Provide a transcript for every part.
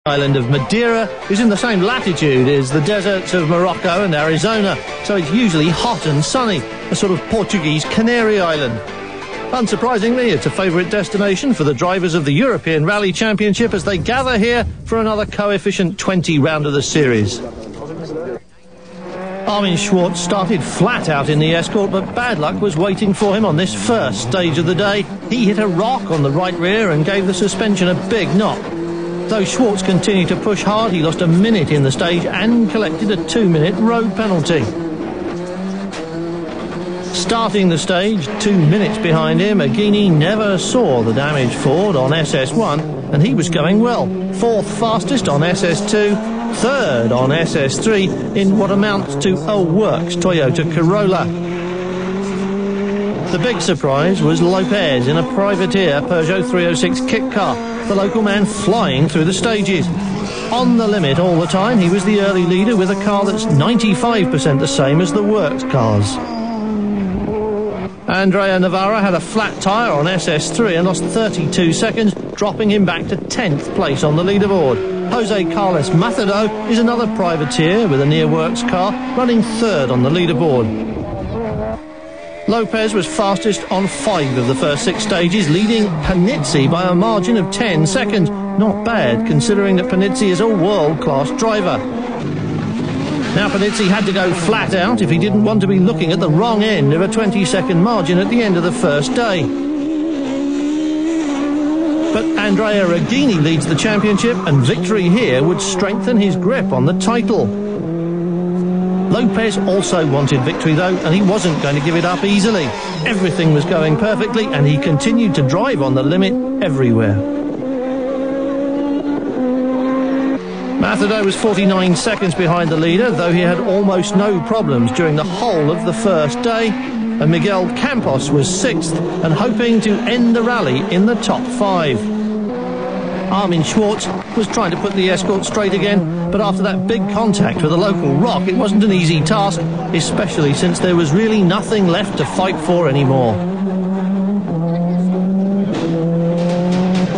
island of Madeira is in the same latitude as the deserts of Morocco and Arizona, so it's usually hot and sunny, a sort of Portuguese Canary Island. Unsurprisingly, it's a favourite destination for the drivers of the European Rally Championship as they gather here for another coefficient 20 round of the series. Armin Schwartz started flat out in the Escort, but bad luck was waiting for him on this first stage of the day. He hit a rock on the right rear and gave the suspension a big knock. Though Schwartz continued to push hard, he lost a minute in the stage and collected a 2-minute road penalty. Starting the stage, 2 minutes behind him, Aghini never saw the damaged Ford on SS1, and he was going well. Fourth fastest on SS2, third on SS3 in what amounts to a works Toyota Corolla. The big surprise was Lopez in a privateer Peugeot 306 kit car, the local man flying through the stages. On the limit all the time, he was the early leader with a car that's 95% the same as the works cars. Andrea Navarra had a flat tyre on SS3 and lost 32 seconds, dropping him back to 10th place on the leaderboard. Jose Carlos Macedo is another privateer with a near-works car, running third on the leaderboard. Lopez was fastest on 5 of the first 6 stages, leading Panizzi by a margin of 10 seconds. Not bad, considering that Panizzi is a world-class driver. Now Panizzi had to go flat out if he didn't want to be looking at the wrong end of a 20-second margin at the end of the first day. But Andrea Aghini leads the championship, and victory here would strengthen his grip on the title. Lopez also wanted victory though, and he wasn't going to give it up easily. Everything was going perfectly, and he continued to drive on the limit everywhere. Macedo was 49 seconds behind the leader, though he had almost no problems during the whole of the first day, and Miguel Campos was 6th and hoping to end the rally in the top 5. Armin Schwartz was trying to put the Escort straight again, but after that big contact with a local rock, it wasn't an easy task, especially since there was really nothing left to fight for anymore.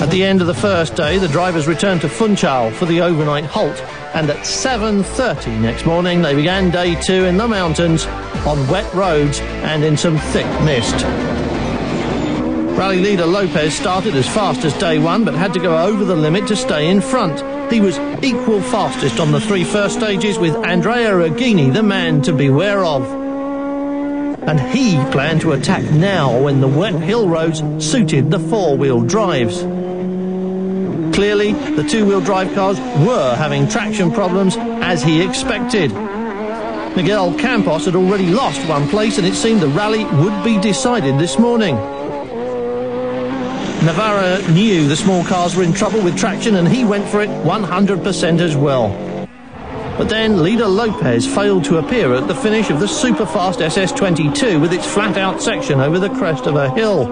At the end of the first day, the drivers returned to Funchal for the overnight halt, and at 7:30 next morning they began day 2 in the mountains, on wet roads and in some thick mist. Rally leader Lopez started as fast as day 1, but had to go over the limit to stay in front. He was equal fastest on the 3 first stages, with Andrea Aghini the man to beware of. And he planned to attack now when the wet hill roads suited the 4-wheel drives. Clearly, the 2-wheel drive cars were having traction problems, as he expected. Miguel Campos had already lost 1 place, and it seemed the rally would be decided this morning. Navarra knew the small cars were in trouble with traction, and he went for it 100% as well. But then leader Lopez failed to appear at the finish of the super-fast SS22 with its flat-out section over the crest of a hill.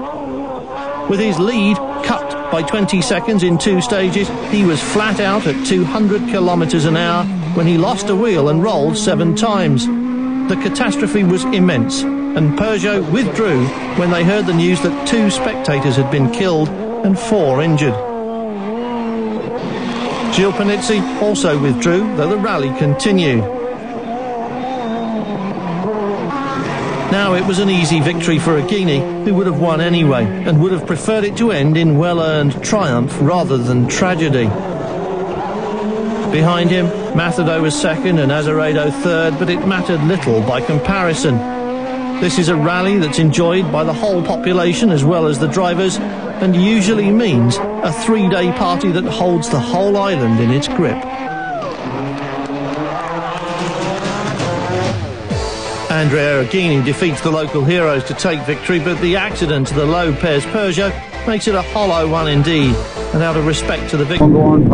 With his lead cut by 20 seconds in 2 stages, he was flat out at 200 kilometers an hour when he lost a wheel and rolled 7 times. The catastrophe was immense, and Peugeot withdrew when they heard the news that 2 spectators had been killed and 4 injured. Gilles Panizzi also withdrew, though the rally continued. Now it was an easy victory for Aghini, who would have won anyway, and would have preferred it to end in well-earned triumph rather than tragedy. Behind him, Macedo was 2nd and Azeredo 3rd, but it mattered little by comparison. This is a rally that's enjoyed by the whole population as well as the drivers, and usually means a 3-day party that holds the whole island in its grip. Andrea Aghini defeats the local heroes to take victory, but the accident to the Lopez Peugeot makes it a hollow one indeed, and out of respect to the victor.